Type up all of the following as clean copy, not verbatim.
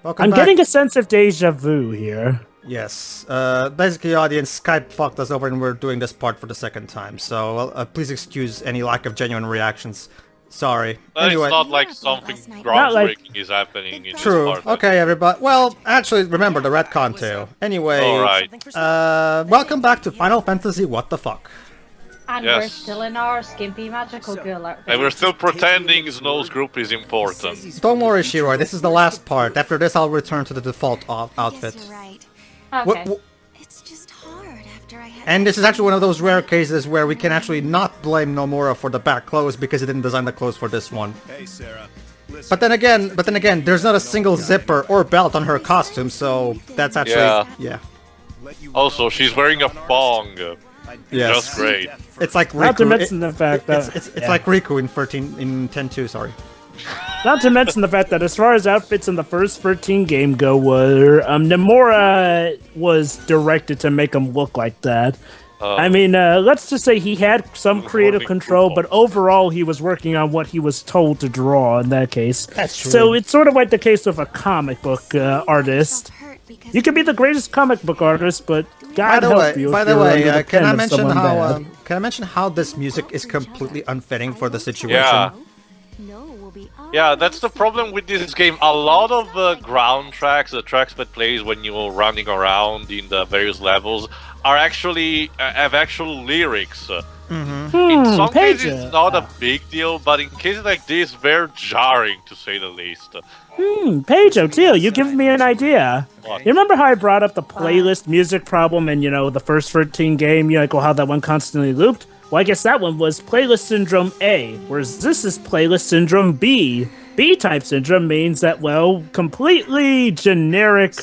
Welcome I'm back. getting a sense of deja vu here. Yes. Basically, audience, Skype fucked us over and we're doing this part for the second time. So please excuse any lack of genuine reactions. Sorry. Anyway. It's not like something Not groundbreaking like- is happening in True. this part. Okay, everybody. Well, actually, remember the retcon too. Anyway. Alright. Welcome back to Final Fantasy What the Fuck. And Yes. we're still in our skimpy magical girl outfit. And we're still pretending Snow's group is important. Don't worry, Shiroi. This is the last part. After this, I'll return to the default outfit. You're right. Okay. It's just hard after I had. And this is actually one of those rare cases where we can actually not blame Nomura for the back clothes because he didn't design the clothes for this one. Hey, Sarah. Listen, But then again, there's not a single zipper or belt on her costume, so that's actually yeah. let you Also, she's wearing a thong. Yes. Just great. It's like Riku. Not to mention the fact that it's like Riku in 10-2. Sorry. Not to mention the fact that as far as outfits in the first 13 game go, Nomura was directed to make him look like that. I mean, let's just say he had some creative control, but overall he was working on what he was told to draw in that case. That's true. So it's sort of like the case of a comic book artist. You can be the greatest comic book artist, but God help you. By if the you're way, under the can pen I of mention someone how bad. can I mention how this music is completely unfitting for the situation? Yeah. No, will be. Yeah, that's the problem with this game. A lot of the ground tracks, the tracks that plays when you're running around in the various levels, are actually have actual lyrics. In some cases, it's not a big deal, but in cases like this, they're jarring to say the least. Pedro, too, you give me an idea. What? You remember how I brought up the playlist music problem in, the first 13 game, how that one constantly looped? Well, I guess that one was playlist syndrome A, whereas this is playlist syndrome B. B-type syndrome means that, completely generic,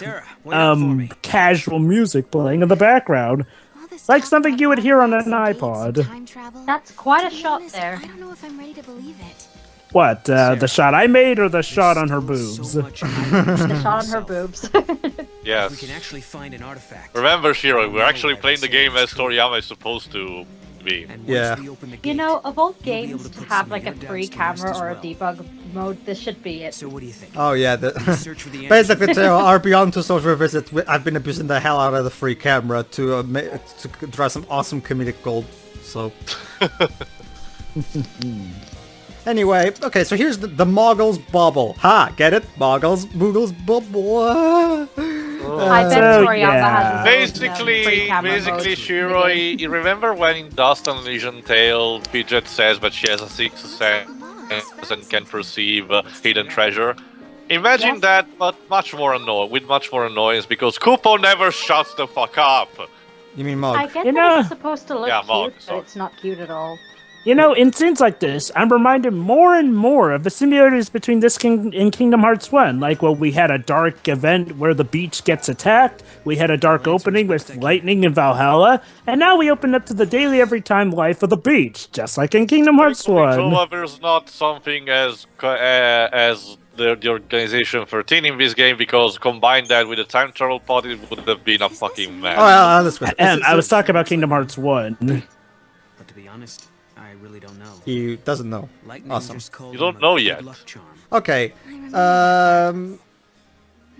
casual music playing in the background. Like something you would hear on an iPod. That's quite a shot there. I don't know if I'm ready to believe it. What, the shot I made or the shot on her boobs? The shot on her boobs. Yes. We can actually find an artifact. Remember, Shiro, we're actually playing the game as Toriyama is supposed to be. And once Yeah. we open the You gate, know, of all we'll be able games to put have some like a air free downstairs camera as or a well. debug mode, this should be it. So what do you think? Oh yeah, Search for the basically, answer. to our Beyond Two Souls revisit, I've been abusing the hell out of the free camera to draw some awesome comedic gold. So. Anyway, okay, so here's the Moggles Bubble. Ha, get it? Moggles, Boogles, Bubble. I bet So, Toriyama yeah. has his own, free Basically, camera mode. Shiroi, you remember when in Dust Unleashed Tale, Pidget says that she has a sixth sense and can perceive hidden treasure? Imagine Yes. that, but much more with much more annoyance, because Kupo never shuts the fuck up. You mean I Mog? get You that know- it's supposed to look Yeah, cute, Mog, but sorry. it's not cute at all. In scenes like this, I'm reminded more and more of the similarities between this in Kingdom Hearts 1. Like, we had a dark event where the beach gets attacked, we had a dark opening with lightning in Valhalla, and now we open up to the daily every time life of the beach, just like in Kingdom Hearts 1. So there's not something as the Organization 13 in this game, because combine that with the time travel pod, it would have been a fucking mess. Oh, yeah, that's good. And I was talking about Kingdom Hearts 1. But to be honest, I really don't know. He doesn't know. Lightning Awesome. just called You don't him a know good yet. luck charm. Okay.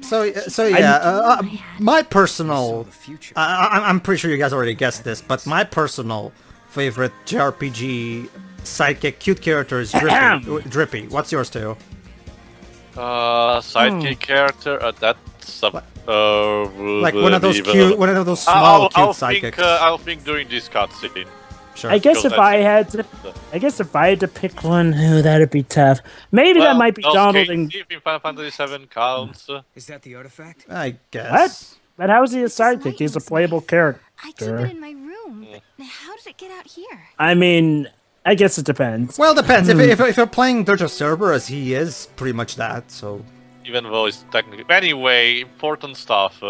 So yeah. My personal. The future. I'm pretty sure you guys already guessed this, but my personal favorite JRPG sidekick cute character is Drippy. Drippy. What's yours too? Sidekick character, that's a... Like one of those cute, one of those small cute sidekicks. I'll think during this cutscene. Sure. I guess Because if I had to pick one, that'd be tough. Maybe that might be Donald and... If in Final Fantasy VII counts. Is that the artifact? I guess. What? But how is he a sidekick? He's a playable character. I keep it in my room, but how did it get out here? I mean, I guess it depends. Well, depends. If you're playing Dirge of Cerberus, he is pretty much that. So Even though it's technically... Anyway, important stuff.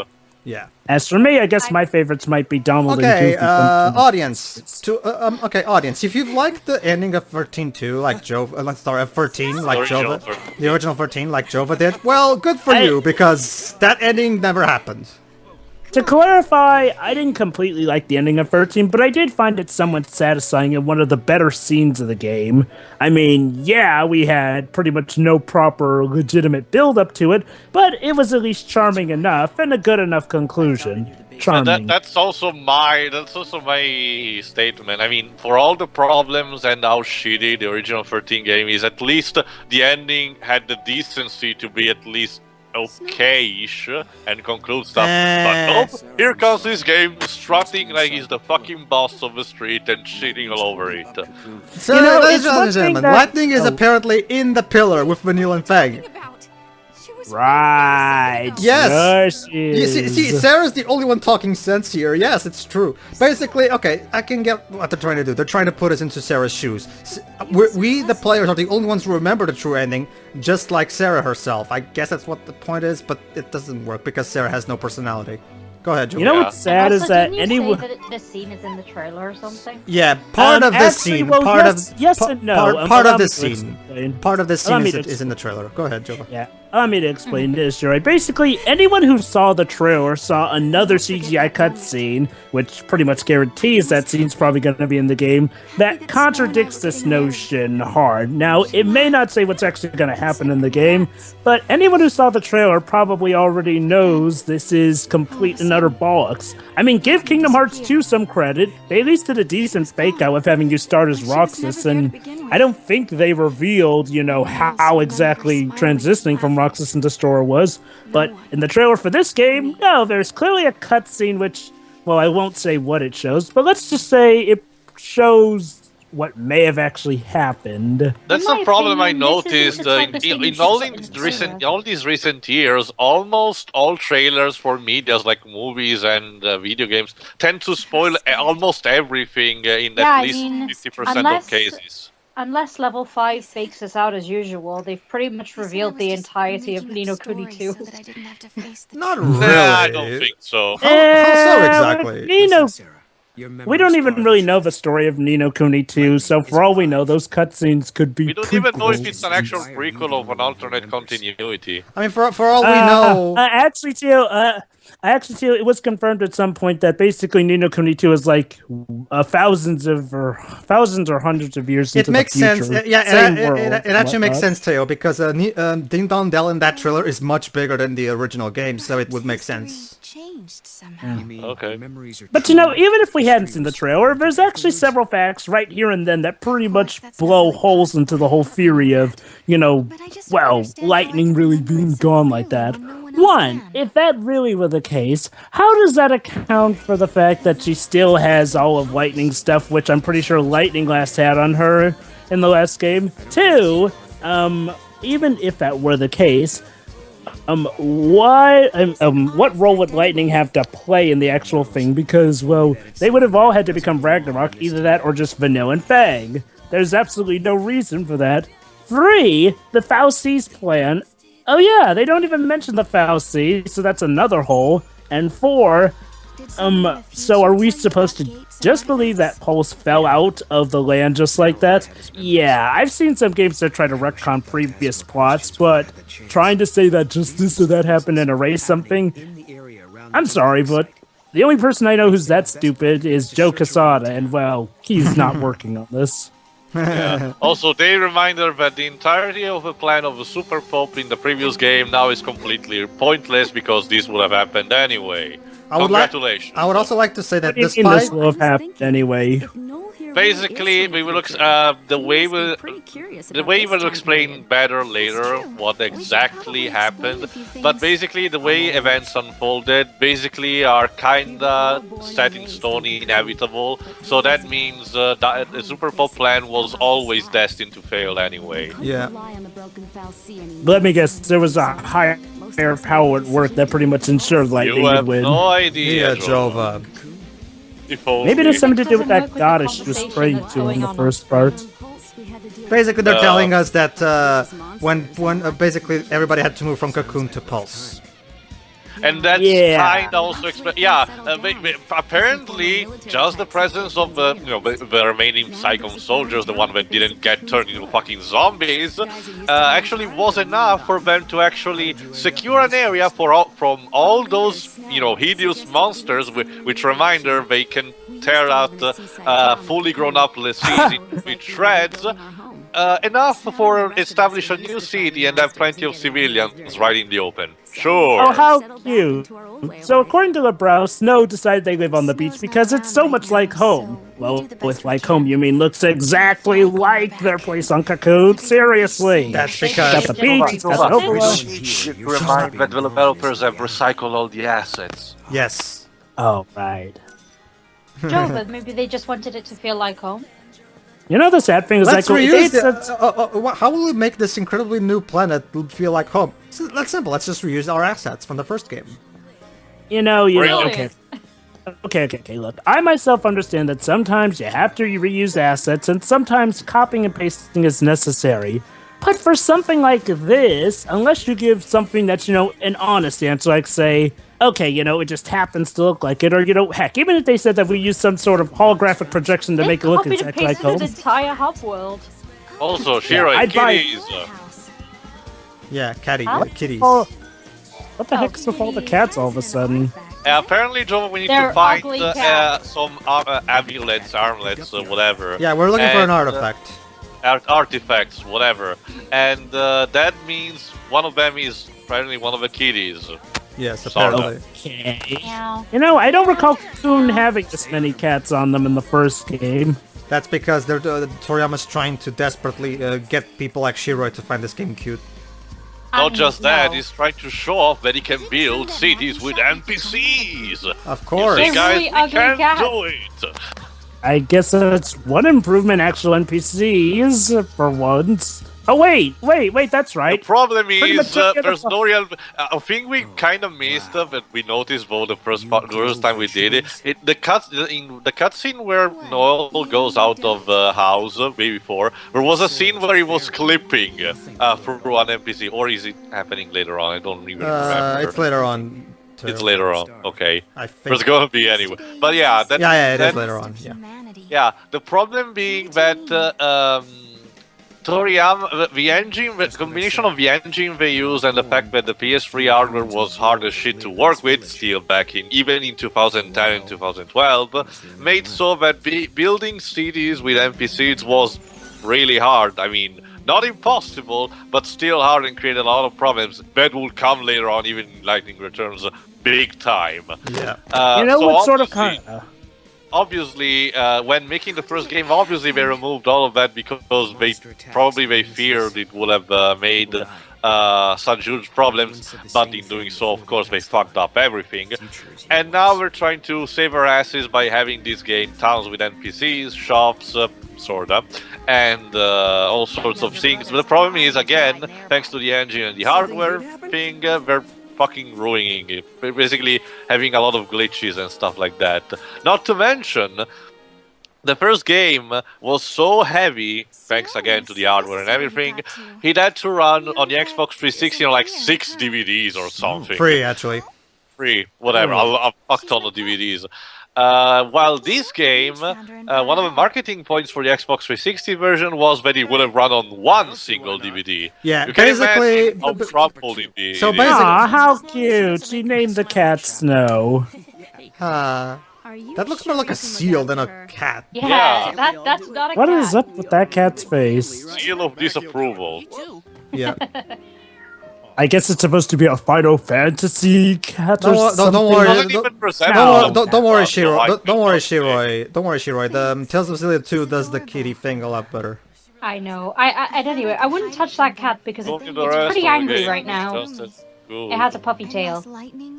yeah. As for me, I guess my favorites might be Donald Okay, and Goofy. audience. Okay, audience. If you've liked the ending of 13-2, like Jova, sorry, of 13, like Original Jova, 13. the original 13, like Jova did, well, good for you because that ending never happened. To clarify, I didn't completely like the ending of 13, but I did find it somewhat satisfying and one of the better scenes of the game. I mean, yeah, we had pretty much no proper legitimate build up to it, but it was at least charming enough and a good enough conclusion. Charming. That's also my statement. I mean, for all the problems and how shitty the original 13 game is, at least the ending had the decency to be at least okay-ish and conclude stuff. But nope, here comes this game strutting like he's the fucking boss of the street and shitting all over it. So, You know, ladies it's one and thing gentlemen, that- lightning is apparently in the pillar with Vanilla and Fang. Right. Yes. Yes, See, Sarah's the only one talking sense here. Yes, it's true. Basically, okay, I can get what they're trying to do. They're trying to put us into Sarah's shoes. We, the players, are the only ones who remember the true ending, just like Sarah herself. I guess that's what the point is, but it doesn't work because Sarah has no personality. Go ahead, Joe. You know what's sad is Also, that didn't you anyone. say that this scene is in the trailer or something? Yeah, part of this actually, scene. well, Part yes, of yes pa- and no. Part Allow of me this to scene. explain. Part of this Allow scene me is in the trailer. Go ahead, Joe. Yeah, allow me to explain this, right? Basically, anyone who saw the trailer saw another CGI cutscene, which pretty much guarantees that scene's probably going to be in the game, that contradicts this notion hard. Now, it may not say what's actually going to happen in the game, but anyone who saw the trailer probably already knows this is complete and utter bollocks. I mean, give Kingdom Hearts 2 some credit. They at least did a decent fake out with having you start as Roxas, and I don't think they revealed, how exactly transitioning from Roxas into Stora was. But in the trailer for this game, no, there's clearly a cutscene which, well, I won't say what it shows, but let's just say it shows what may have actually happened. That's In my the problem I opinion, this noticed isn't the type of thing in you all should these see in recent, the all these recent years. Almost all trailers for medias like movies and video games tend to spoil almost everything in Yeah, at I least mean, 50% unless- of cases. Unless level 5 fakes us out as usual, they've pretty much revealed the entirety of Nino Kuni 2. Not really. Nah, I don't think so. How so exactly? Nino, Sarah, your we don't memory's even really garbage. know the story of Nino Kuni 2, so for all we know, those cutscenes could be We don't even know if prequels. it's an actual prequel of an alternate continuity. I mean, for all we know, Actually, too, it was confirmed at some point that basically Nino Kuni 2 is like thousands or hundreds of years it into makes the sense. future. Yeah, Same it world, actually makes whatnot. sense, Teo, because Ding Dong Dell in that trailer is much bigger than the original game, so it would make sense. Changed somehow. You mean Okay. your memories are But true, even if we hadn't history seen the was trailer, there's actually several facts right here and then that pretty much blow holes into the whole theory of, lightning really being gone like that. One, if that really were the case, how does that account for the fact that she still has all of Lightning's stuff, which I'm pretty sure Lightning last had on her in the last game? Two, even if that were the case, what role would Lightning have to play in the actual thing? Because, well, they would have all had to become Ragnarok, either that or just Vanilla and Fang. There's absolutely no reason for that. 3, the Fauci's plan. Oh yeah, they don't even mention the Fauci, so that's another hole. And 4, so are we supposed to just believe that Pulse fell out of the land just like that? Yeah, I've seen some games that try to retcon previous plots, but trying to say that just this or that happened and erase something, in the area around I'm the sorry, but the only person I know who's that stupid is Joe Quesada, and well, he's not working on this. Also, they reminder that the entirety of the plan of the Super Pop in the previous game now is completely pointless because this would have happened anyway. Congratulations. I would also like to say that In despite this will have happened anyway. Basically, we will the way we'll explain better later what exactly happened. But basically, the way events unfolded basically are kinda set in stone, inevitable. So that means that the Super Pop plan was always destined to fail anyway. Yeah. Let me guess, there was a higher power at work that pretty much ensured Lightning You would have win. no idea, yeah, Jova. If only. Maybe there's something to do with Doesn't that work with the goddess she was conversation praying that's to in going the on first on part. Basically, they're telling us that when basically everybody had to move from Cocoon to Pulse. and that's Yeah. kind of also apparently just the presence of the remaining Psychon soldiers, the one that didn't get turned into fucking zombies, actually was enough for them to actually secure an area from all those hideous monsters. Which reminder, they can tear out fully grown up cities with shreds. Enough for establish a new city and have plenty of civilians right in the open. Sure. Oh, how cute. So according to LeBrow, Snow decided they live on the beach because it's so much like home. Well, with like home, you mean looks exactly like their place on Cocoon? Seriously. That's Got because the beach, got the overlook. Remind that developers have recycled all the assets. yes. Oh, right. Joe, but maybe they just wanted it to feel like home. You know the sad thing is Let's like reuse it's- how will we make this incredibly new planet feel like home? That's simple. Let's just reuse our assets from the first game. you know, Really? okay, look. I myself understand that sometimes you have to reuse assets and sometimes copying and pasting is necessary. But for something like this, unless you give something that's, an honest answer, like say, okay, it just happens to look like it, or, heck, even if they said that we use some sort of holographic projection to They make it look copied and exactly like pasted home. an entire hub world. Also, Shiro and I'd buy- kitties. Yeah, Huh? kitties. Oh, what the heck's with all the cats all of a sudden? Apparently, Joe, we need They're to find ugly cats. some amulets, armlets, whatever. Yeah, we're looking for an And, artifact. Artifacts, whatever. And that means one of them is apparently one of the kitties. Yes, Sorta. apparently. Okay. Meow. I don't recall Cocoon having this many cats on them in the first game. That's because Toriyama's trying to desperately get people like Shiroi to find this game cute. Not just that, No. he's trying to show off that he can build cities with NPCs. Of course. You see, They're guys, really we ugly can cats. do it. I guess that's one improvement, actual NPCs, for once. Oh, wait, that's The right. problem Pretty much is took it there's apart. no real. A thing we kind of missed that we noticed both the first time we did it. The cutscene where Noel goes out of the house way before, there was a scene where he was clipping through an NPC, or is it happening later on? I don't even remember. It's later on. Too. It's later on. Okay, I think. there's gonna be anyway. But yeah, that, Yeah, it that, is later on. Yeah. Yeah, the problem being that Toriyama, the combination of the engine they use and the fact that the PS3 hardware was hard as shit to work with, still back even in 2010 and 2012, made so that building cities with NPCs was really hard. I mean, not impossible, but still hard and created a lot of problems that will come later on, even in Lightning Returns, big time. Yeah. So what sort of obviously- kind? Obviously, when making the first game, obviously they removed all of that because they feared it would have made such huge problems, but in doing so, of course, they fucked up everything. And now we're trying to save our asses by having this game towns with NPCs, shops, sorta, and all sorts of things. But the problem is, again, thanks to the engine and the hardware thing, they're fucking ruining it. Basically having a lot of glitches and stuff like that. Not to mention, the first game was so heavy, thanks again to the hardware and everything, it had to run on the Xbox 360 on like 6 DVDs or something. Free, actually. Free, whatever, a fuck ton of DVDs. While this game, one of the marketing points for the Xbox 360 version was that it would have run on one single DVD. Yeah, You can basically. imagine how troubled it is. So basically- Aw, how cute. She named the cat Snow. That looks more like a seal than a cat. Yeah, Yeah. that's not a What cat. is up with that cat's face? Seal of disapproval. Yeah. I guess it's supposed to be a Final Fantasy cat or something. Don't worry. Wasn't Don't, even presented No. on don't worry, so Shiro. I Don't worry, think Shiroi. Don't worry, Shiroi. The Tales of Xillia 2 does the kitty thing a lot better. I know. And anyway, I wouldn't touch that cat because Look it's at the rest pretty of the angry game. right now. Just as good. It has a puppy tail.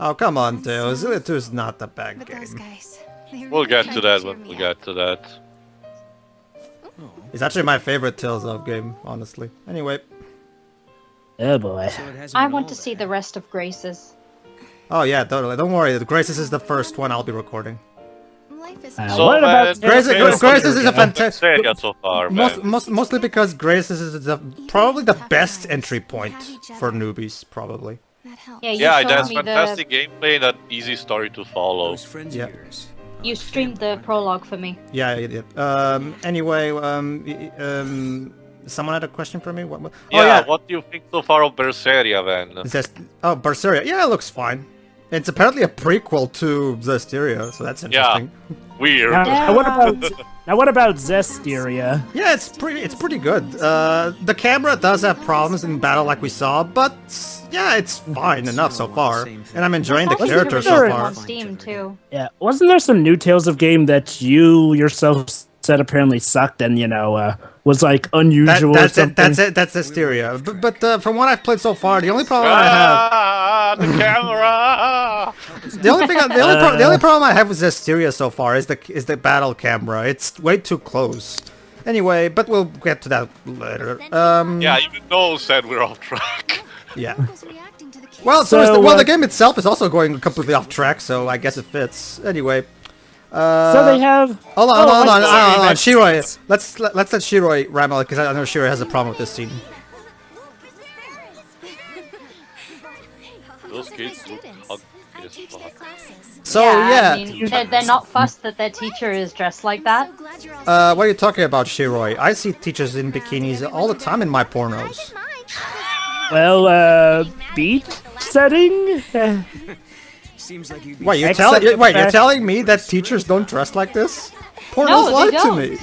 Oh, come on, Tales. Xillia 2 is not a bad Look at those game. guys. They We'll really get tried to that cheer when me we up. get to that. It's actually my favorite Tales of game, honestly. Anyway. Oh boy. So it hasn't I been want all to bad. see the rest of Grace's. Oh, yeah, totally. Don't worry. The Graces is the first one I'll be recording. Life is So, what about Graces is a fantastic. So far, man. Mostly because Graces is probably the best entry point for newbies, probably. That helps. Yeah, you Yeah, showed that's me fantastic gameplay and an easy story to follow. Those friends Yeah. of yours. you streamed the prologue for me. Yeah, you did. Anyway, someone had a question for me? What? Yeah, Oh, yeah. what do you think so far of Berseria, then? It says, oh, Berseria. Yeah, it looks fine. It's apparently a prequel to Zestiria, so that's interesting. Weird. Now what about Zestiria? Yeah, it's pretty good. The camera does have problems in battle, like we saw, but yeah, it's fine enough so far. And I'm enjoying the That's characters actually so far. on Steam too. Yeah, wasn't there some new Tales of game that you yourself said apparently sucked and was like unusual or something? That's Zestiria. But from what I've played so far, the only problem I have. The camera! The only problem I have with Zestiria so far is the battle camera. It's way too close. Anyway, but we'll get to that later. Yeah, even Noel said we're off track. Yeah. Was reacting to the case. Well, So, the game itself is also going completely off track, so I guess it fits. Anyway. So they have. Hold on. sorry, Shiroi. Let's let Shiroi ramble because I know Shiroi has a problem with this scene. Those kids look Students. ugly I as teach their fuck. classes. So I yeah, mean, they're not fussed that their teacher is dressed like that. So glad you're all what are you talking about, Shiroi? I see teachers in bikinis all the time in my pornos. Well, beat setting? Seems like you'd be Wait, you're Except the you're fact- telling me that teachers don't dress like this? Pornos No, they lied to don't. me.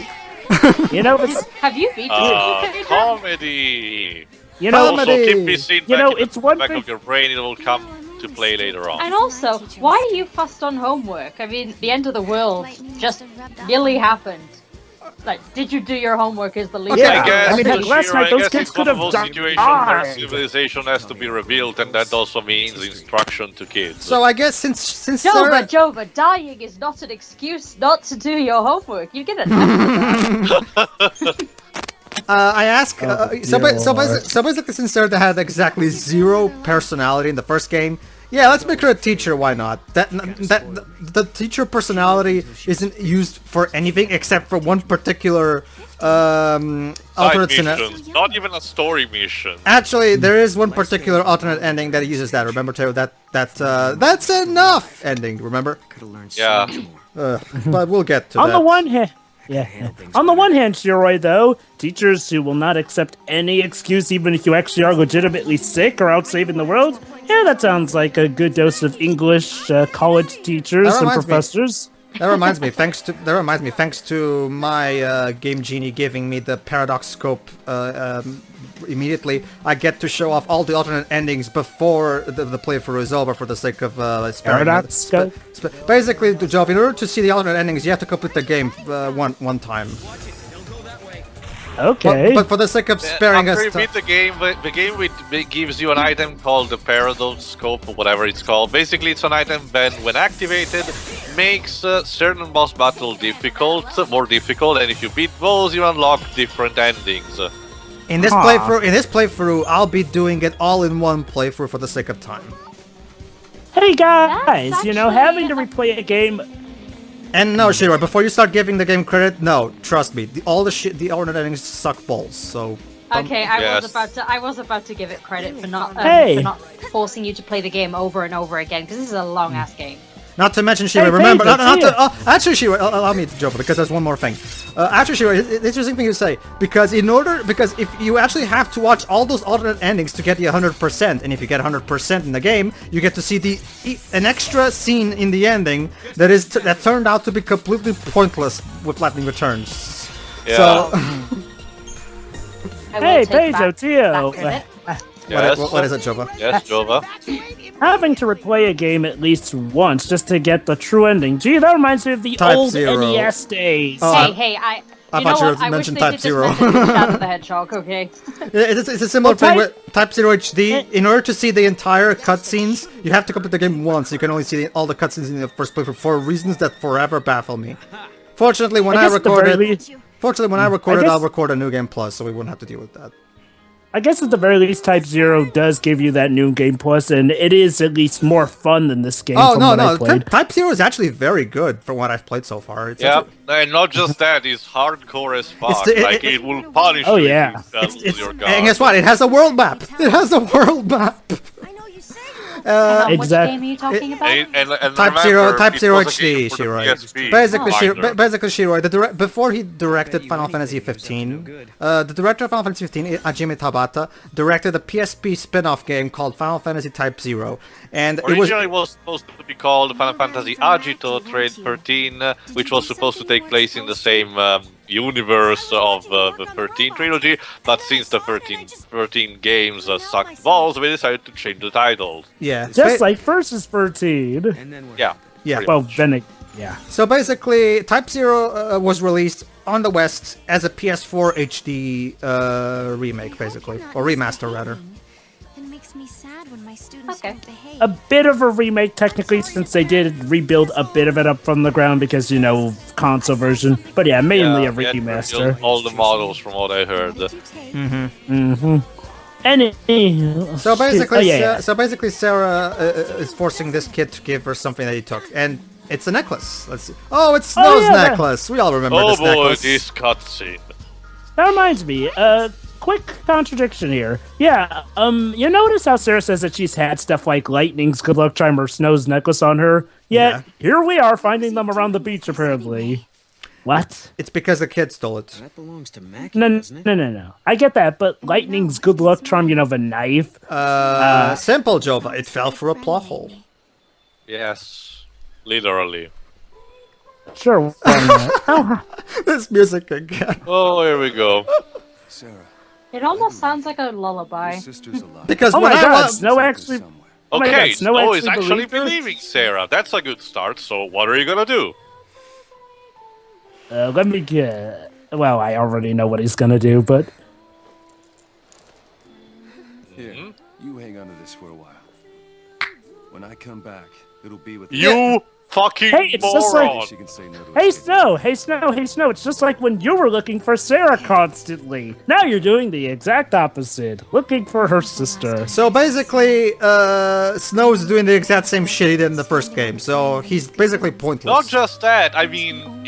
It's, Have you beaten Pedro? Comedy! you know, Also, keep this scene You back know, in it's the one back thing- of your brain, it will come to play later on. And also, why are you fussed on homework? I mean, the end of the world just really happened. Like, did you do your homework is the least. Yeah, I guess, I mean, Toshiro, last night I those guess kids it's could one of have those situations where died. civilization has to be rebuilt, and that also means instruction to kids. So I guess since Jova, dying is not an excuse not to do your homework. You get it. I ask, so dear basically since Sarah had exactly zero personality in the first game, yeah, let's make her a teacher. Why not? The teacher personality isn't used for anything except for one particular Side alternate scenario. missions, not even a story mission. Actually, there is one particular alternate ending that uses that. Remember, Teo, that's enough ending. Remember? Could have learned Yeah. so much more. But we'll get to on that. the one hand. Yeah. handle things On the better. one hand, Shiroi, though, teachers who will not accept any excuse even if you actually are legitimately sick or out saving the world, yeah, that sounds like a good dose of English college teachers That and reminds me. professors. That reminds me. Thanks to my Game Genie giving me the paradox scope immediately, I get to show off all the alternate endings before the playthrough is over for the sake of sparing Paradox scope? Basically, Joe, in order to see the alternate endings, you have to complete the game one time. Okay. But for the sake of sparing After you us, beat the game gives you an item called the Paradox Scope, or whatever it's called. Basically, it's an item that, when activated, makes certain boss battle more difficult, and if you beat those, you unlock different endings. in this playthrough, I'll be doing it all in one playthrough for the sake of time. Hey guys, That's having to actually- replay a game. And no, Shiro, before you start giving the game credit, no, trust me, the alternate endings suck balls. So Okay, I Yes. was about to give it credit for not Hey. for not forcing you to play the game over and over again because this is a long ass game. not to mention Shiro, Hey, remember, Pedro, not see to, ya. actually Shiro, allow me to joke because there's one more thing. Actually Shiro, it's interesting thing you say because if you actually have to watch all those alternate endings to get the 100%, and if you get 100% in the game, you get to see an extra scene in the ending that turned out to be completely pointless with Lightning Returns. Yeah. So. I will Hey, take Pedro, back Tio. credit. Yes. What is it, Jova? Yes, Jova. Having to replay a game at least once just to get the true ending. Gee, that reminds me of the Type old Zero. NES days. Oh, Hey, I you know thought you what? I wish mentioned they Type did Zero. just mention Shadow the Hedgehog, okay? It's a similar Well, thing Type- with Type Zero HD. In order to see the entire cutscenes, you have to complete the game once. You can only see all the cutscenes in the first playthrough for reasons that forever baffle me. Fortunately, when I guess at the very recorded, least- I'll guess- record a New Game Plus, so we wouldn't have to deal with that. I guess at the very least, Type Zero does give you that new game plus, and it is at least more fun than this game. Oh from no, what I no, played. Type Zero is actually very good for what I've played so far. It's Yeah, actually- and not just that, it's hardcore as fuck. the- Like, it will punish Oh, you yeah. if you lose your guard. and guess what? It has a world map. It has a world map. I know you say Which Exact- game are you talking about? And Type remember, Zero it was a game HD, for the Shiroi. PSP. Basically, Shiroi, before he directed Final Fantasy 15, the director of Final Fantasy 15, Hajime Tabata, directed a PSP spin-off game called Final Fantasy Type Zero, and Originally it was supposed to be called Final Fantasy Agito Trade 13, which was supposed to take place in the same universe of the 13 trilogy, but since the 13 games sucked balls, we decided to change the title. yeah, Just like Versus 13. And then what? Yeah. yeah. pretty Well, much. then it, yeah. So basically, Type Zero was released on the West as a PS4 HD remake, basically, or remaster rather. It makes me sad when my students Okay. don't behave. A bit of a remake, technically, since they did rebuild a bit of it up from the ground because, you know, console version. But yeah, mainly a Yeah, yeah, remaster. all the models from what I heard. So basically, Oh, yeah. so basically, Sarah is forcing this kid to give her something that he took, and it's a necklace. Let's see. Oh, it's Snow's yeah, that- necklace. We all remember Oh this boy, necklace. this cutscene. That reminds me, quick contradiction here. Yeah, you notice how Sarah says that she's had stuff like Lightning's good luck charm or Snow's necklace on her? Yet, Yeah. here we are finding them around the beach, apparently. What? It's because the kid stole it. That belongs to Mackie, No, doesn't it? no. I get that, but Lightning's good luck charm, you know, the knife. Simple, Jova. It fell through a plot hole. Yes, literally. Sure, why not? Oh, This music again. Oh, here we go. Sarah, It almost sounds like a lullaby. your sister's alive. Because oh when my I god, was Snow actually... Somewhere. Oh my Okay, God, Snow Snow is actually actually believed her? believing Sarah. That's a good start. So what are you gonna do? Let me get... Well, I already know what he's gonna do, but... Here, you hang on to this for a while. When I come back, it'll be with You fucking Hey, it's just like- moron! She can say no to Hey it. Snow, hey Snow, hey Snow, it's just like when you were looking for Sarah constantly. Now you're doing the exact opposite, looking for her sister. So basically, Snow's doing the exact same shit he did in the first game, so he's basically pointless. Not just that. I mean,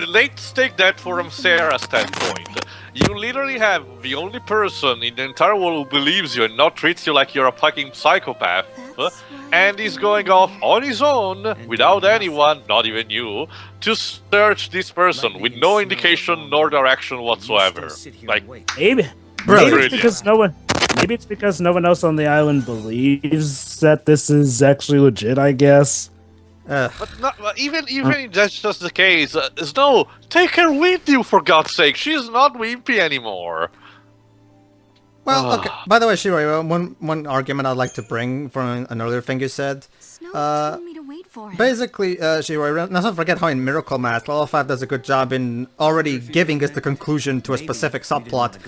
let's take that from Sarah's standpoint. You literally have the only person in the entire world who believes you and not treats you like you're a fucking psychopath, and he's going off on his own, without anyone, not even you, to search this person with no indication nor direction whatsoever. Like, Maybe, Brilliant. maybe it's because no one. Maybe it's because no one else on the island believes that this is actually legit. I guess. but even if that's just the case, Snow, take her with you for God's sake. She's not wimpy anymore. Well, okay. By the way, Shiroi, one argument I'd like to bring from an earlier thing you said. Snow told me to wait for him. Basically, Shiroi, let's not forget how in Miracle Math, Level 5 does a good job in already giving us the conclusion to a specific subplot,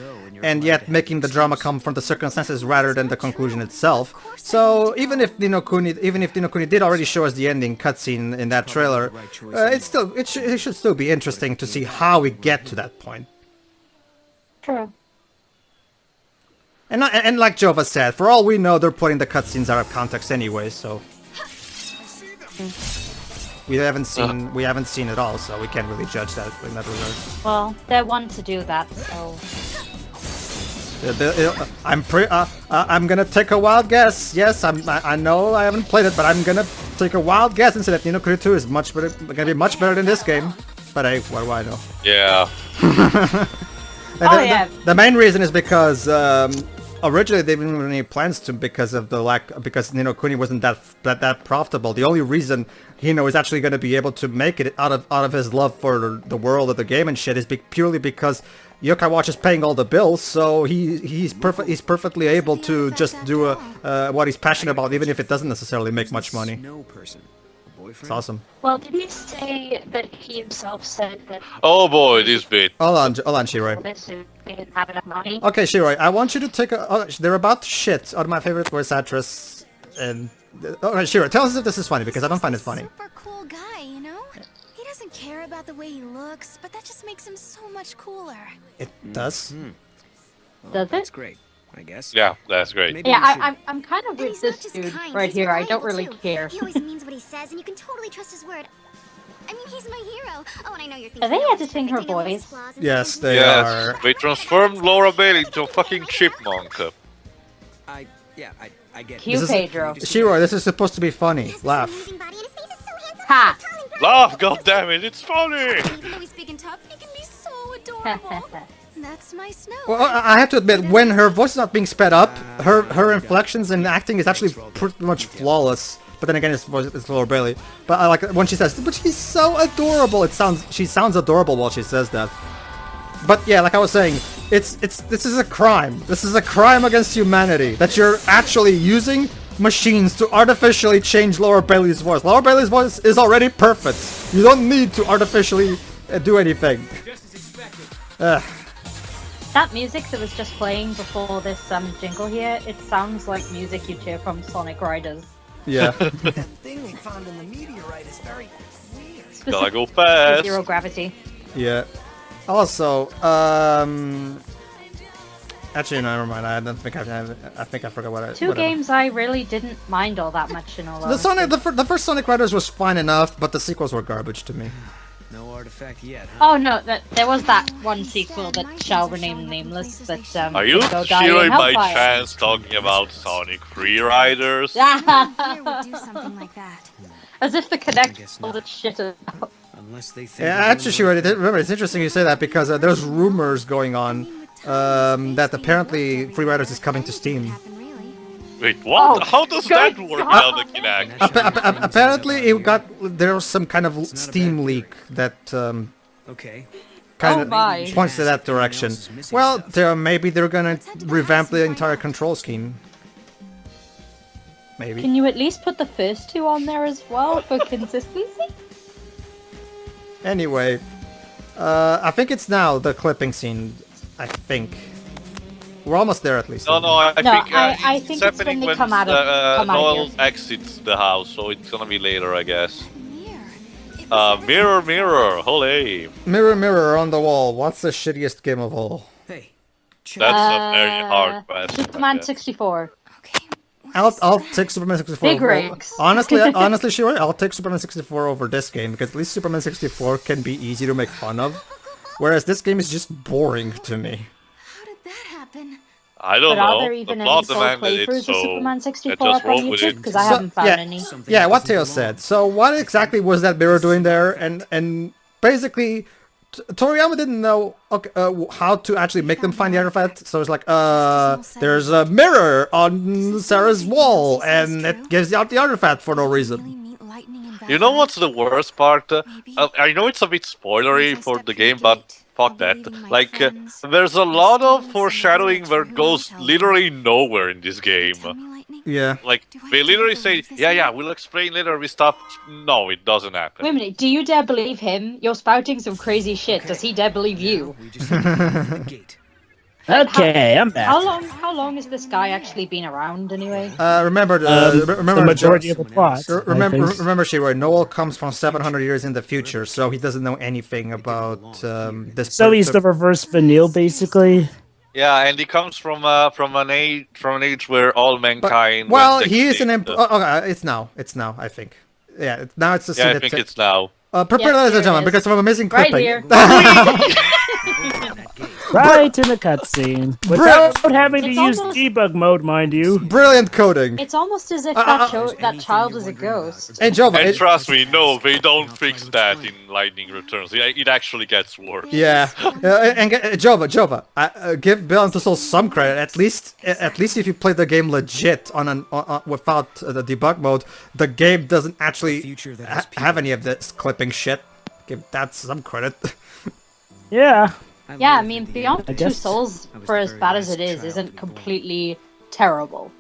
and yet making the drama come from the circumstances rather than the conclusion itself. So even if Ni no Kuni did already show us the ending cutscene in that trailer, it should still be interesting to see how we get to that point. True. And like Jova said, for all we know, they're putting the cutscenes out of context anyway, so we haven't seen it all, so we can't really judge that in that regard. Well, they're one to do that, so. I'm gonna take a wild guess. Yes, I know I haven't played it, but I'm gonna take a wild guess and say that Ni no Kuni 2 is gonna be much better than this game. But hey, what do I know? Yeah. And the main reason is because originally they didn't have any plans to because Ni no Kuni wasn't that profitable. The only reason Hino is actually going to be able to make it out of his love for the world of the game and shit is purely because Yokai Watch is paying all the bills, so he's perfectly able to just do what he's passionate about, even if it doesn't necessarily make much money. It's awesome. Well, did he say that he himself said that Oh boy, this bit. Hold on, Shiroi. this he didn't have enough money? Okay, Shiroi, I want you to take they're about to shit on my favorite voice actress, and Shiroi, tell us if this is funny because I don't find it funny. Super cool guy, you know? He doesn't care about the way he looks, but that just makes him so much cooler. It does. Does it? That's great, I guess. Yeah, that's great. Maybe Yeah, we should- I'm kind of And with he's not this just dude kind, right he's here. I don't reliable, really too. care. He always means what he says, and you can totally trust his word. I mean, he's my hero. Oh, and I know you're thinking. Are they oh, he's editing her perfect, I know his voice? flaws and Yes, sometimes they he's- Yes, are. they transformed Laura Bailey into a fucking chipmunk. I I get Cue This is- Pedro. Shiro, this is supposed to be funny. Laugh. Ha! Laugh, goddammit, it's funny! Even though he's big and tough, he can be so adorable. That's my Snow. Well, I have to admit, when her voice is not being sped up, her inflections and acting is actually pretty much flawless. But then again, it's Laura Bailey. But I like when she says, "But she's so adorable." She sounds adorable while she says that. But yeah, like I was saying, this is a crime. This is a crime against humanity that you're actually using machines to artificially change Laura Bailey's voice. Laura Bailey's voice is already perfect. You don't need to artificially do anything. That music that was just playing before this jingle here, it sounds like music you'd hear from Sonic Riders. Yeah. That thing they found in the meteorite is very weird. Gotta go Specifically fast. Zero gravity. Yeah. Also, actually, no, never mind. I don't think I think I forgot what I. Two whatever. games I really didn't mind all that much in all The honesty. Sonic, the first Sonic Riders was fine enough, but the sequels were garbage to me. no artifact yet. Huh? Oh no, there was that one sequel that shall remain nameless that Are you would go die sure in by Hellfire. chance talking about Sonic Free Riders? Here would do something like that. As if the guess Connect all not. that shit out. Unless they think Yeah, we're actually, doing Shiro, remember, it's interesting you say that because there's rumors going on that apparently Free Riders is coming to Steam. Wait, what? Oh, How does good that work God. without the Kinect? Apparently, there was some kind of Steam leak that Okay. kind Oh of my. points to that direction. Well, maybe they're gonna revamp the entire control scheme. Maybe. Can you at least put the first two on there as well for consistency? Anyway, I think it's now the clipping scene. I think we're almost there at least. No, I No, think I it's think it's happening when they when come out of Noel here. exits the house, so it's gonna be later, I guess. Mirror. Mirror, mirror, holy. Mirror, mirror on the wall. What's the shittiest game of all? Hey. Check. That's a very hard question. I Superman guess. 64. Okay. I'll take Superman 64. Big over- rigs. honestly, sure, I'll take Superman 64 over this game because at least Superman 64 can be easy to make fun of, whereas this game is just boring to me. How did that happen? I don't But are know. there The even any plot full demanded it, playthroughs of so Superman I 64 just up on rolled with YouTube? it. Because I haven't found yeah, any. yeah, what Teo said. So what exactly was that mirror doing there? And basically, Toriyama didn't know how to actually make them find the artifact. So it's like, there's a mirror on Sarah's wall, and it gives out the artifact for no reason. You know what's the worst part? I know it's a bit spoilery for the game, but fuck that. Like, there's a lot of foreshadowing where it goes literally nowhere in this game. Yeah. Like, they literally say, yeah, we'll explain later with stuff. No, it doesn't happen. Wait a minute, do you dare believe him? You're spouting some crazy shit. Does he dare believe you? We just need to open the gate. Okay, I'm back. How long has this guy actually been around anyway? Remember, The majority of the plot. Remember, I think. remember, Shiro, Noel comes from 700 years in the future, so he doesn't know anything about this. So he's the reverse Vanille, basically. Yeah, and he comes from an age where all mankind. Well, went he is an. extinct. It's now, I think. Yeah, now it's the Yeah, I scene think that- it's now. prepare, Yes, ladies here and it gentlemen, is. because of an amazing Right clipping. here. Right in the cutscene. Without having to It's use almost- debug mode, mind you. Brilliant coding. It's almost as if Anything that child you're is a wondering about ghost. Hey, Jova, And it- trust me, no, they don't fix that in Lightning Returns. It actually gets worse. yeah, and Jova, give Bill and Soul some credit. At least if you play the game legit on without the debug mode, the game doesn't actually future that has have any of this clipping shit. Give that some credit. Yeah. Yeah, I mean, Beyond I Two guess- Souls, I was for the as very bad as last it is, child isn't to go on. completely terrible.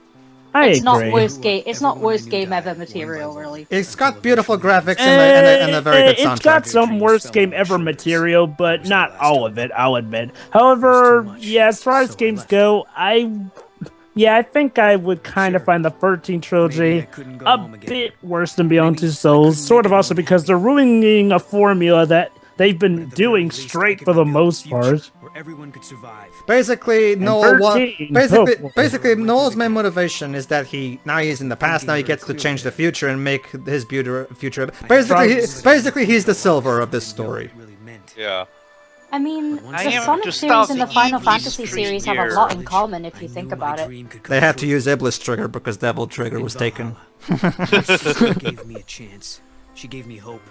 I It's not agree. worst game. It's not Everyone I worst knew game died ever one by material, one. really. It's got beautiful graphics and a very good soundtrack. It's got some worst game ever material, but not all of it, I'll admit. However, yeah, as far as games go, I think I would kind of find the 13 trilogy Maybe I couldn't go a home again. bit worse than Beyond Maybe Two I Souls, couldn't sort make of it also home because they're ruining a formula that they've been At the doing very least, I straight could for the make it in most future part. Where everyone could survive. Basically, Noel 13. basically Noel's main motivation is that he's in the past. Now he gets to change the future and make his future. Basically, he's the silver of this story. Really meant. Yeah. I mean, I the am Sonic just series and the starting Final to Fantasy stream series have a here. lot in common if I you think knew my about it. dream could come They had to true. use Iblis Trigger because Devil Trigger was taken. Sister gave me a chance. She gave me hope.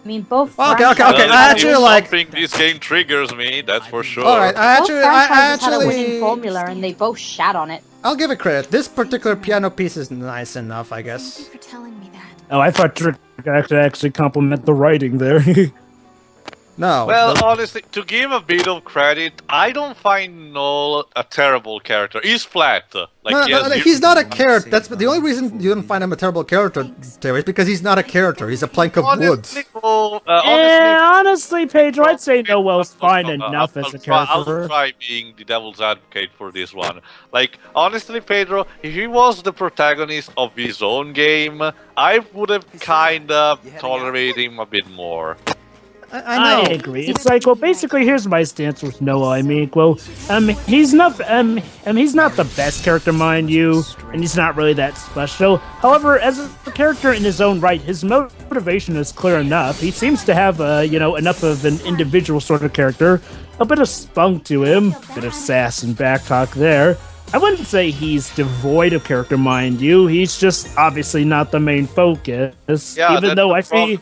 I mean, both. Okay, franchises okay, Well, I had actually if like- something this game triggers me, that's for sure. Alright, Both franchises had a winning formula, and they both shat on it. I'll give it credit. This particular piano piece is nice enough, I Thank you guess. for telling me that. Oh, I thought Trick could actually compliment the writing there. No. Well, the- honestly, to give a bit of credit, I don't find Noel a terrible character. He's flat. Like no, he no, has no, he's not a character. That's the only reason you don't find him a terrible character, Terry, is because he's not a character. He's a plank of wood. honestly, Honestly, Pedro, I'd say Noel's fine enough as a I'll character. try being the devil's advocate for this one. Like, honestly, Pedro, if he was the protagonist of his own game, I would have kinda tolerated him a bit more. I I know. agree. It's like, well, basically, here's my stance with Noah. I mean, well, he's not the best character, mind you, and he's not really that special. However, as a character in his own right, his motivation is clear enough. He seems to have, enough of an individual sort of character, a bit of spunk to him, a bit of sass and backtalk there. I wouldn't say he's devoid of character, mind you. He's just obviously not the main focus. Yeah, even though I feel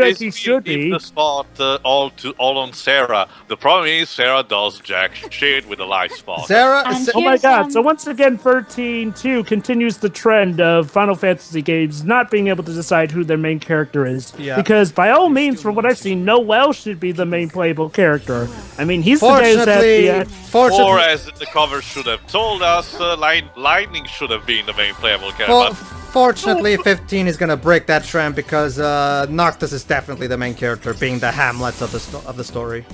like he should be. The spot all on Sarah. The problem is Sarah does jack shit with the life spot. Sarah, And Oh my here's, god, so once again 13-2 continues the trend of Final Fantasy games not being able to decide who their main character is. Yeah. Because by all means, from what I've seen, Noel should be the main playable character. I mean, he's the guy who's at fortunately, Or as the cover should have told us, Lightning should have been the main playable character. well, but fortunately, 15 is gonna break that trend because Noctis is definitely the main character, being the Hamlet of the story.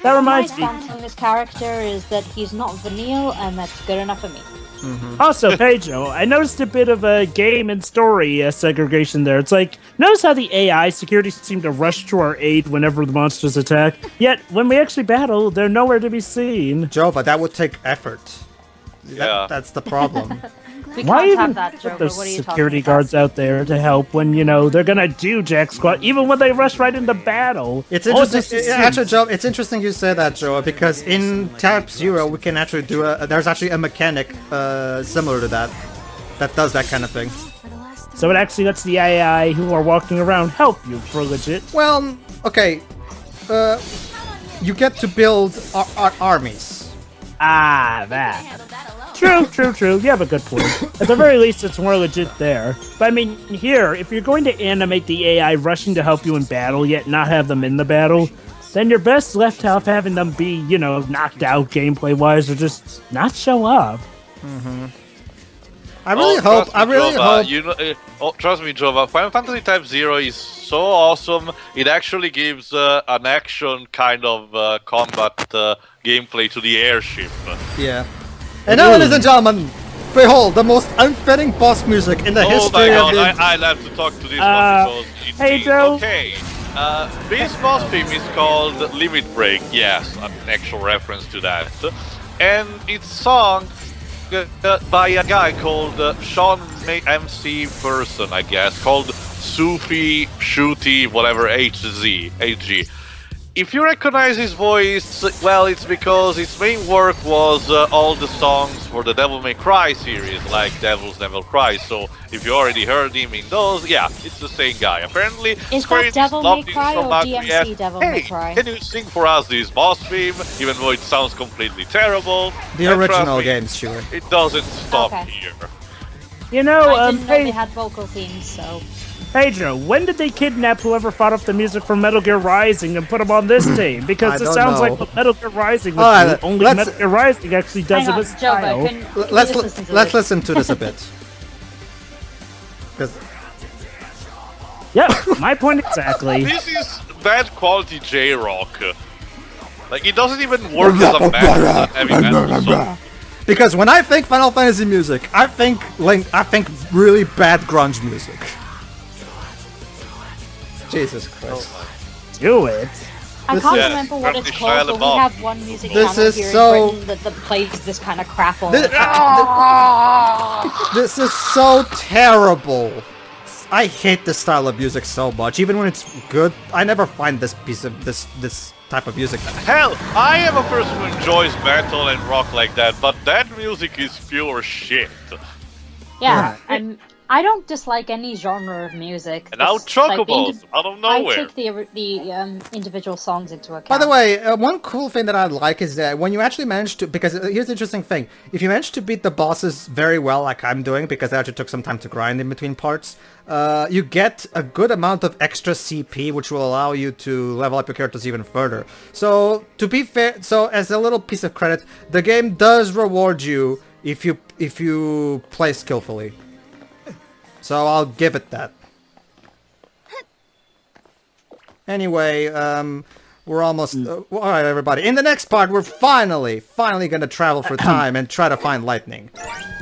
That reminds my me. stance on this character is that he's not vanille, and that's good enough for me. Also, Pedro, I noticed a bit of a game and story segregation there. It's like, notice how the AI security seem to rush to our aid whenever the monsters attack, yet when we actually battle, they're nowhere to be seen. Jova, that would take effort. Yeah. That's the problem. We Why can't even have that, put Joe. those What are you security talking about? guards out there to help when, they're gonna do Jack Squad, even when they rush right into battle? It's All it interesting. just Actually, seems- Joe, it's interesting you say that, Joe, because in Type 0 we can actually do there's actually a mechanic similar to that does that kind of thing. For the last So it actually lets the AI who are walking around help you for legit. Well, okay, you get to build armies. Ah, that. True. You have a good point. At the very least, it's more legit there. But I mean, here, if you're going to animate the AI rushing to help you in battle, yet not have them in the battle, then you're best left off having them be, knocked out gameplay-wise, or just not show up. I really hope. Trust me, Jova. Final Fantasy Type 0 is so awesome. It actually gives an action kind of combat gameplay to the airship. Yeah. And now, ladies and gentlemen, behold the most unfitting boss music in the Oh history my of god, the. I'll have to talk to this one because it's hey, Joe. okay. This boss theme is called Limit Break, yes, an actual reference to that. And it's sung by a guy called Sean MC Person, I guess, called Sufi Shooty, whatever, HG. If you recognize his voice, well, it's because his main work was all the songs for the Devil May Cry series, like Devil's Devil Cry. So if you already heard him in those, yeah, it's the same guy. Apparently, Is Square that Enix Devil loved May him Cry so or much, DMC we asked, Devil hey, May Cry? can you sing for us this boss theme, even though it sounds completely terrible? The And trust original me, games, sure. It doesn't stop Okay. here. I didn't know they had vocal themes, so... Pedro, when did they kidnap whoever fought up the music from Metal Gear Rising and put them on this team? Because I it don't sounds know. like what Metal Gear Rising would Alright, do, only let's- Metal Gear Rising actually does Hang it on, with style. Jovo, can we Let's just listen to let's this? listen to this a bit. Because Yeah, my point exactly. This is bad quality J-Rock. Like, it doesn't even work as a band, heavy metal song. Because when I think Final Fantasy music, I think really bad grunge music. Jesus Christ. Do it. I can't Yeah, remember what it's apparently called, Shia but we LaBeouf. have one music This channel is here so- in Britain that plays this kind of crap all the This, time. this is so terrible. I hate this style of music so much. Even when it's good, I never find this piece of this type of music. Hell, I am a person who enjoys metal and rock like that, but that music is pure shit. Yeah, I don't dislike any genre of music. And now It's Chocobos, out of I nowhere. take the individual songs into account. By the way, one cool thing that I like is that when you actually manage to, because here's the interesting thing, if you manage to beat the bosses very well, like I'm doing, because I actually took some time to grind in between parts, you get a good amount of extra CP, which will allow you to level up your characters even further. So, to be fair, so as a little piece of credit, the game does reward you if you play skillfully. So I'll give it that. Anyway, we're almost... Alright, everybody. In the next part, we're finally gonna travel for time and try to find lightning.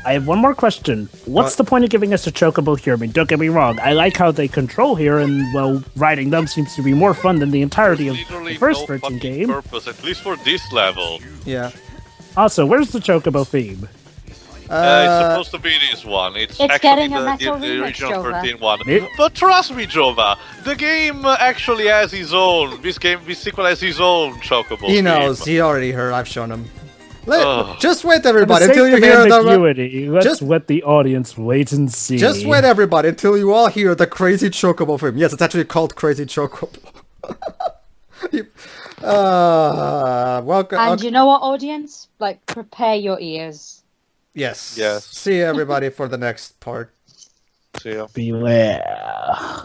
I have one more question. What's the point of giving us a chocobo here? I mean, don't get me wrong. I like how they control here, and, well, riding them seems to be more fun than the entirety of the first no 13 fucking game. purpose, at least for this level. Yeah. Also, where's the chocobo theme? It's supposed to be this one. It's actually getting a metal the remix, original Jova. 13 one. It- But trust me, Jova, the game actually has his own. This sequel has his own chocobo. He knows. theme. He already heard. I've shown him. Ugh. Just wait, For the everybody, sake until you of hear the... ambiguity, let's just- let the audience wait and see. Just wait, everybody, until you all hear the crazy chocobo film. Yes, it's actually called Crazy Chocobo. Welcome. And you know what, audience? Like, prepare your ears. Yes. Yes. See you, everybody, for the next part. See ya. Beware.